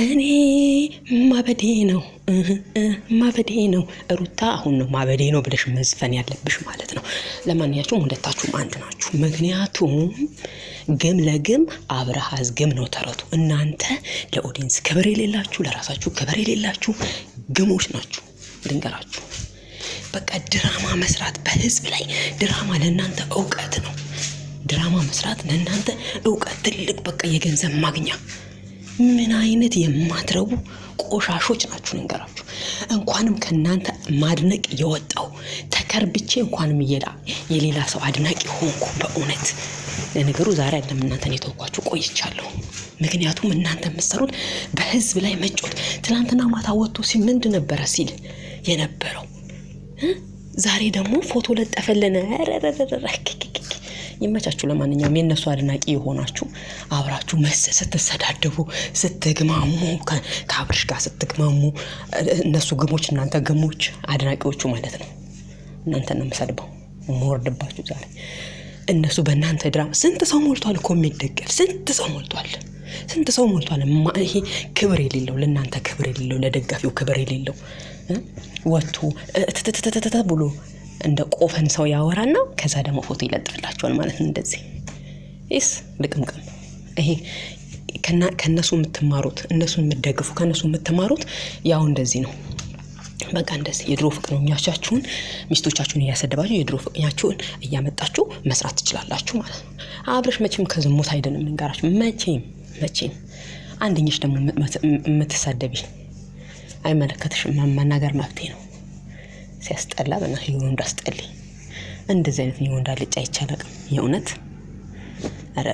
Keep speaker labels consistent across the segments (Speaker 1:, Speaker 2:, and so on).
Speaker 1: እኔ ማበዴ ነው ማበዴ ነው ሩታ አሁን ነው ማበዴ ነው ብለሽ መዝፈን ያለብሽ ማለት ነው። ለማንኛችሁም ሁለታችሁም አንድ ናችሁ። ምክንያቱም ግም ለግም አብረሃዝ ግም ነው ተረቱ። እናንተ ለኦዲየንስ ክብር የሌላችሁ፣ ለራሳችሁ ክብር የሌላችሁ ግሞች ናችሁ። ልንገራችሁ፣ በቃ ድራማ መስራት በህዝብ ላይ ድራማ ለእናንተ እውቀት ነው። ድራማ መስራት ለእናንተ እውቀት ትልቅ በቃ የገንዘብ ማግኛ። ምን አይነት የማትረቡ ቆሻሾች ናችሁ ልንገራችሁ። እንኳንም ከናንተ ማድነቅ የወጣው ተከርብቼ እንኳንም የሌላ ሰው አድናቂ ሆንኩ። በእውነት ለነገሩ ዛሬ አይደለም እናንተን የተውኳችሁ ቆይቻለሁ። ምክንያቱም እናንተ የምትሰሩት በህዝብ ላይ መጮት። ትናንትና ማታ ወጥቶ ሲምንድ ነበረ ሲል የነበረው ዛሬ ደግሞ ፎቶ ለጠፈለነ። ይመቻችሁ። ለማንኛውም የነሱ አድናቂ የሆናችሁ አብራችሁ ስትሰዳደቡ ስትግማሙ ከአብርሽ ጋር ስትግማሙ እነሱ ግሞች እናንተ ግሞች አድናቂዎቹ ማለት ነው። እናንተ ነው የምሰድበው የምወርድባችሁ ዛሬ። እነሱ በእናንተ ድራማ ስንት ሰው ሞልቷል እኮ የሚደገፍ ስንት ሰው ሞልቷል። ይሄ ክብር የሌለው ለእናንተ ክብር የሌለው ለደጋፊው ክብር የሌለው ወጥቶ ተተተተተ ብሎ እንደ ቆፈን ሰው ያወራና ከዛ ደግሞ ፎቶ ይለጥፍላችኋል ማለት ነው። እንደዚህ ልቅምቅም። ይሄ ከነሱ የምትማሩት እነሱን የምትደግፉ ከነሱ የምትማሩት ያው እንደዚህ ነው። በቃ እንደዚህ የድሮ ፍቅረኞቻችሁን ሚስቶቻችሁን እያሰደባችሁ የድሮ ፍቅረኛችሁን እያመጣችሁ መስራት ትችላላችሁ ማለት ነው። አብረሽ መቼም ከዝሙት አይደለም ልንገራችሁ። መቼም አንደኛሽ ደግሞ የምትሳደቢ አይመለከትሽም። መናገር መብቴ ነው። ሲያስጠላ በእና ይሁን እንዳስጠሊ እንደዚህ አይነት ነው እንዳልጫ አይቻልም። የእውነት አረ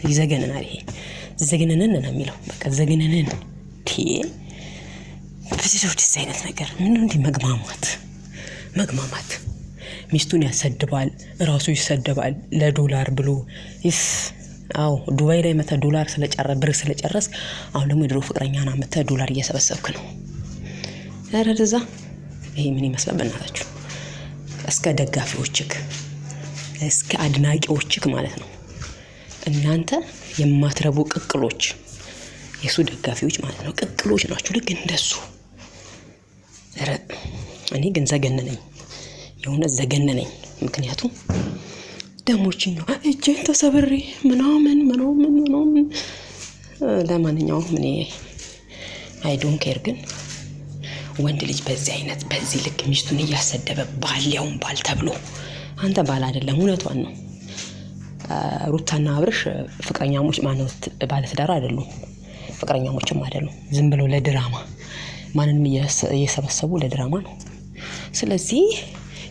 Speaker 1: ይዘገነናል። ይሄ ዘገነነን ነው የሚለው በቃ ዘገነነን በዚህ አይነት ነገር ምን እንዲህ መግማማት ሚስቱን ያሰድባል፣ ራሱ ይሰደባል ለዶላር ብሎ አው ዱባይ ላይ መተ ዶላር ብር ስለጨረስ አሁን ደግሞ የድሮ ፍቅረኛና መተ ዶላር እየሰበሰብክ ነው። አረ ደዛ ይሄ ምን ይመስላል በእናታችሁ? እስከ ደጋፊዎችክ እስከ አድናቂዎችክ ማለት ነው። እናንተ የማትረቡ ቅቅሎች የሱ ደጋፊዎች ማለት ነው። ቅቅሎች ናችሁ ልክ እንደሱ። እኔ ግን ዘገነነኝ፣ የሆነ ዘገነነኝ። ምክንያቱም ደሞችኝ እጄን ተሰብሬ ምናምን ለማንኛውም እኔ አይ ዶንት ኬር። ግን ወንድ ልጅ በዚህ ልክ ሚስቱን እያሰደበ ባልያውን ባል ተብሎ አንተ ባል አይደለም። እውነቷን ነው። ሩታና አብርሽ ፍቅረኛሞች ማለት ባለትዳር አይደሉም፣ ፍቅረኛሞችም አይደሉም። ዝም ብለው ለድራማ ማንንም እየሰበሰቡ ለድራማ ነው። ስለዚህ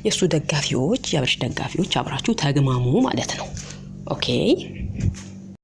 Speaker 1: የሱ ደጋፊዎች የአብርሽ ደጋፊዎች አብራችሁ ተግማሙ ማለት ነው። ኦኬ